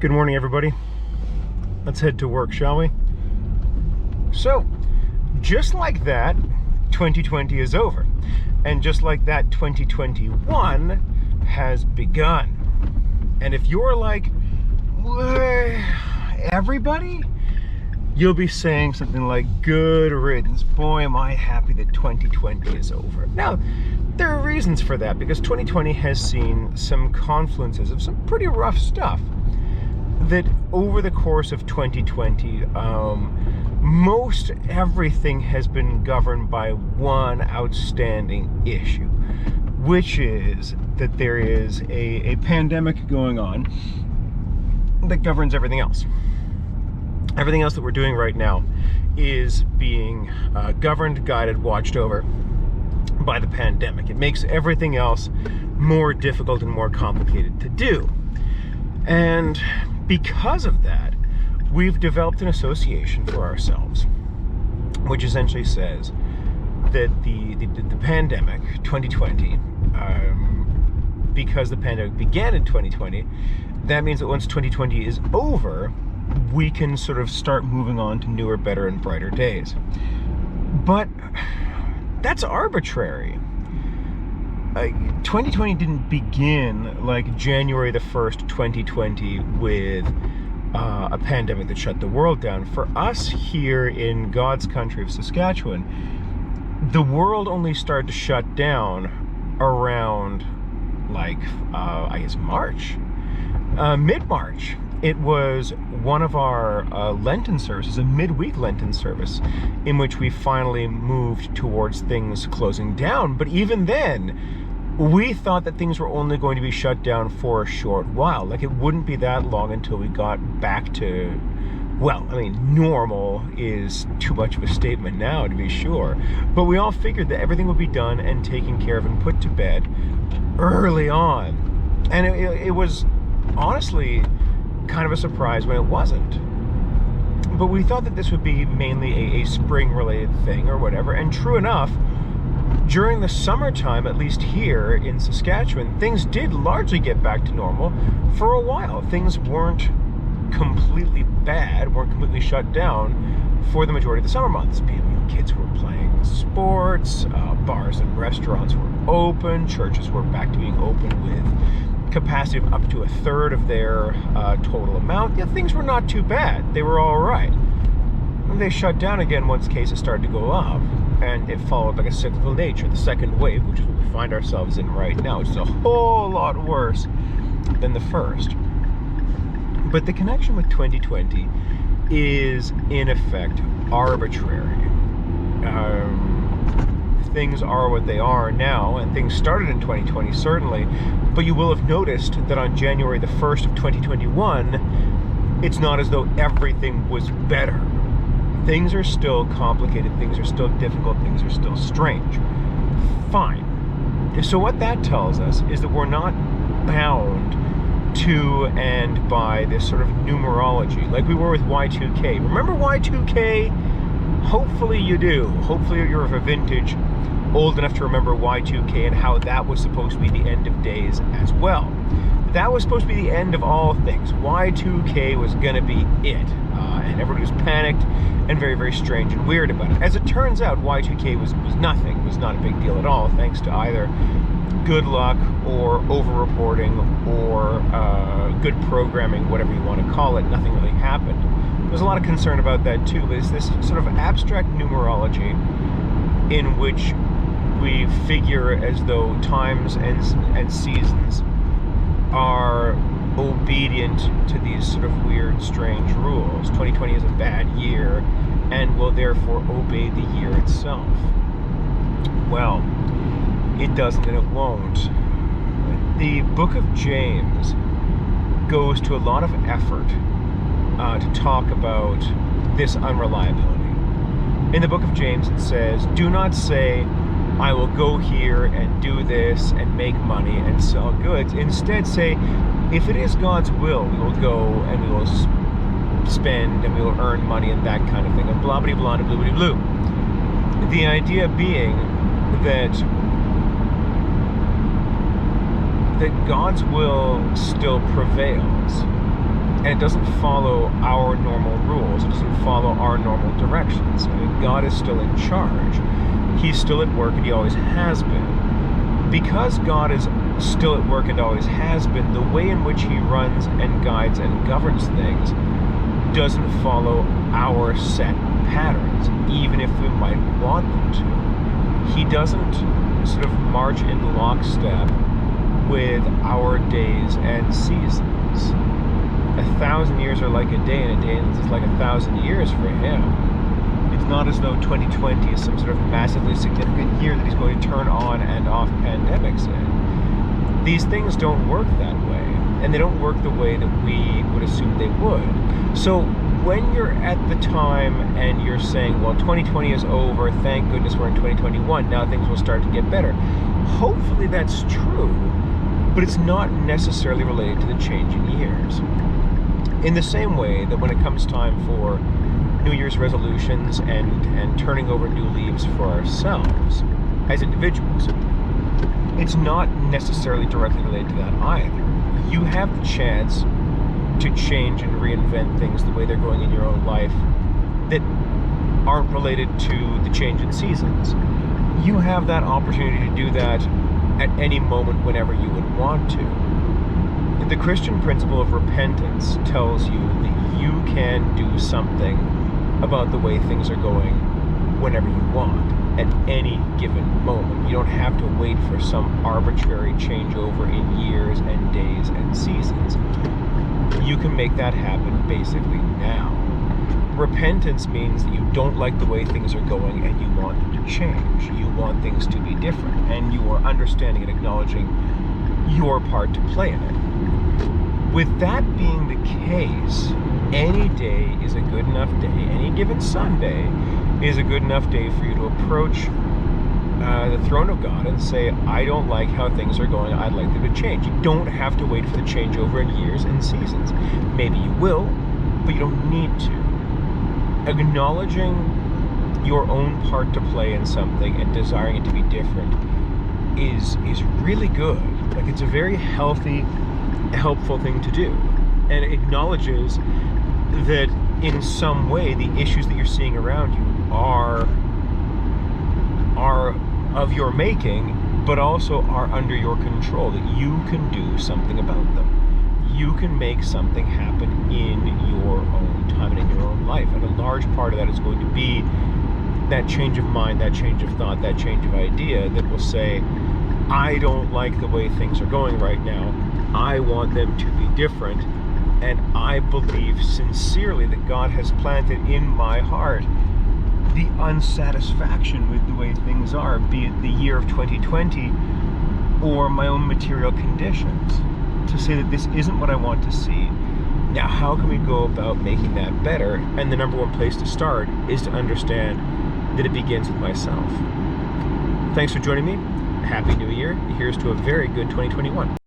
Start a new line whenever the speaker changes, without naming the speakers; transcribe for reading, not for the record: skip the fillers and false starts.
Good morning, everybody. Let's head to work, shall we? So, just like that, 2020 is over. And just like that, 2021 has begun. And if you're like, everybody, you'll be saying something like, good riddance. Boy, am I happy that 2020 is over. Now, there are reasons for that, because 2020 has seen some confluences of some pretty rough stuff. That over the course of 2020, most everything has been governed by one outstanding issue, which is that there is a pandemic going on that governs everything else. Everything else that we're doing right now is being governed, guided, watched over by the pandemic. It makes everything else more difficult and more complicated to do. And because of that, we've developed an association for ourselves, which essentially says that the pandemic, 2020, because the pandemic began in 2020, that means that once 2020 is over, we can sort of start moving on to newer, better, and brighter days. But that's arbitrary. 2020 didn't begin like January the 1st, 2020 with a pandemic that shut the world down. For us here in God's country of Saskatchewan, the world only started to shut down around March, mid-March. It was one of our Lenten services, a midweek Lenten service, in which we finally moved towards things closing down. But even then, we thought that things were only going to be shut down for a short while. Like, it wouldn't be that long until we got back to, normal is too much of a statement now, to be sure. But we all figured that everything would be done and taken care of and put to bed early on. And it was honestly kind of a surprise when it wasn't. But we thought that this would be mainly a spring-related thing or whatever. And true enough, during the summertime, at least here in Saskatchewan, things did largely get back to normal for a while. Things weren't completely bad, weren't completely shut down for the majority of the summer months. Kids were playing sports, bars and restaurants were open, churches were back to being open with capacity of up to a third of their total amount. Yeah, things were not too bad. They were all right. And they shut down again once cases started to go up, and it followed like a cyclical nature. The second wave, which is what we find ourselves in right now, which is a whole lot worse than the first. But the connection with 2020 is, in effect, arbitrary. Things are what they are now, and things started in 2020, certainly, but you will have noticed that on January the 1st of 2021, it's not as though everything was better. Things are still complicated, things are still difficult, things are still strange. Fine. So what that tells us is that we're not bound to and by this sort of numerology, like we were with Y2K. Remember Y2K? Hopefully you do. Hopefully you're of a vintage old enough to remember Y2K and how that was supposed to be the end of days as well. That was supposed to be the end of all things. Y2K was going to be it. And everybody was panicked and very, very strange and weird about it. As it turns out, Y2K was nothing. It was not a big deal at all, thanks to either good luck or over-reporting or good programming, whatever you want to call it. Nothing really happened. There's a lot of concern about that too, but it's this sort of abstract numerology in which we figure as though times and seasons are obedient to these sort of weird, strange rules. 2020 is a bad year and will therefore obey the year itself. Well, it doesn't and it won't. The book of James goes to a lot of effort to talk about this unreliability. In the book of James it says, do not say, I will go here and do this and make money and sell goods. Instead say, if it is God's will, we will go and we will spend and we will earn money and that kind of thing, and blah blah blah blah blah blah. The idea being that God's will still prevails. And it doesn't follow our normal rules. It doesn't follow our normal directions. I mean, God is still in charge. He's still at work, and he always has been. Because God is still at work and always has been, the way in which he runs and guides and governs things doesn't follow our set patterns, even if we might want them to. He doesn't sort of march in lockstep with our days and seasons. 1,000 years are like a day, and a day is like 1,000 years for him. It's not as though 2020 is some sort of massively significant year that he's going to turn on and off pandemics in. These things don't work that way, and they don't work the way that we would assume they would. So when you're at the time and you're saying, well, 2020 is over, thank goodness we're in 2021, now things will start to get better. Hopefully that's true, but it's not necessarily related to the change in years. In the same way that when it comes time for New Year's resolutions and turning over new leaves for ourselves as individuals, it's not necessarily directly related to that either. You have the chance to change and reinvent things the way they're going in your own life that aren't related to the change in seasons. You have that opportunity to do that at any moment whenever you would want to. The Christian principle of repentance tells you that you can do something about the way things are going whenever you want, at any given moment. You don't have to wait for some arbitrary changeover in years and days and seasons. You can make that happen basically now. Repentance means that you don't like the way things are going and you want them to change. You want things to be different, and you are understanding and acknowledging your part to play in it. With that being the case, any day is a good enough day. Any given Sunday is a good enough day for you to approach the throne of God and say, I don't like how things are going, I'd like them to change. You don't have to wait for the changeover in years and seasons. Maybe you will, but you don't need to. Acknowledging your own part to play in something and desiring it to be different is really good. Like, it's a very healthy, helpful thing to do. And it acknowledges that in some way the issues that you're seeing around you are of your making, but also are under your control, that you can do something about them. You can make something happen in your own time and in your own life. And a large part of that is going to be that change of mind, that change of thought, that change of idea that will say, I don't like the way things are going right now. I want them to be different. And I believe sincerely that God has planted in my heart the unsatisfaction with the way things are, be it the year of 2020 or my own material conditions, to say that this isn't what I want to see. Now, how can we go about making that better? And the number one place to start is to understand that it begins with myself. Thanks for joining me. Happy New Year. Here's to a very good 2021.